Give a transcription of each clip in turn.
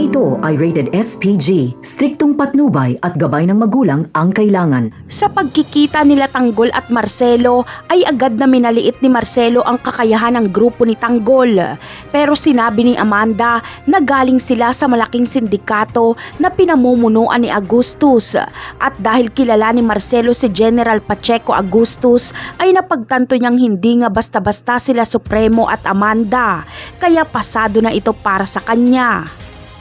Programang ito ay rated SPG. Striktong patnubay at gabay ng magulang ang kailangan. Sa pagkikita nila Tanggol at Marcelo ay agad na minaliit ni Marcelo ang kakayahan ng grupo ni Tanggol. Pero sinabi ni Amanda na galing sila sa malaking sindikato na pinamumunuan ni Agustus. At dahil kilala ni Marcelo si General Pacheco Agustus ay napagtanto niyang hindi nga basta-basta sila Supremo at Amanda. Kaya pasado na ito para sa kanya.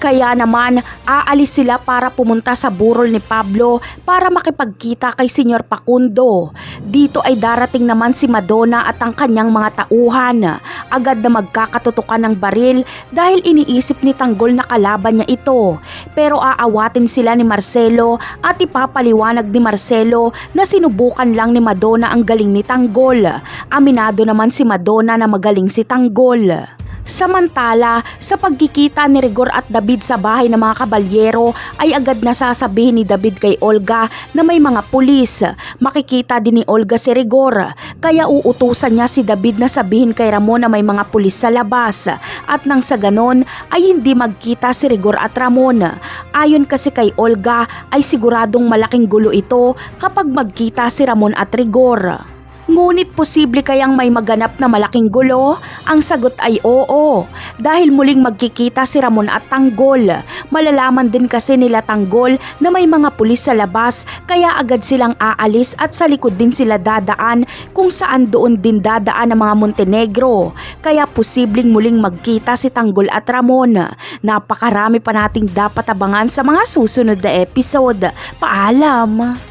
Kaya naman, aalis sila para pumunta sa burol ni Pablo para makipagkita kay Senyor Facundo. Dito ay darating naman si Madonna at ang kanyang mga tauhan. Agad na magkakatutukan ng baril dahil iniisip ni Tanggol na kalaban niya ito. Pero aawatin sila ni Marcelo at ipapaliwanag ni Marcelo na sinubukan lang ni Madonna ang galing ni Tanggol. Aminado naman si Madonna na magaling si Tanggol. Samantala, sa pagkikita ni Rigor at David sa bahay ng mga kabalyero ay agad na sasabihin ni David kay Olga na may mga pulis. Makikita din ni Olga si Rigor, kaya uutusan niya si David na sabihin kay Ramon na may mga pulis sa labas. At nang sa ganon ay hindi magkita si Rigor at Ramon. Ayon kasi kay Olga ay siguradong malaking gulo ito kapag magkita si Ramon at Rigor. Ngunit posible kayang may maganap na malaking gulo? Ang sagot ay oo. Dahil muling magkikita si Ramon at Tanggol. Malalaman din kasi nila Tanggol na may mga pulis sa labas kaya agad silang aalis at sa likod din sila dadaan kung saan doon din dadaan ang mga Montenegro. Kaya posibleng muling magkita si Tanggol at Ramon. Napakarami pa nating dapat abangan sa mga susunod na episode. Paalam!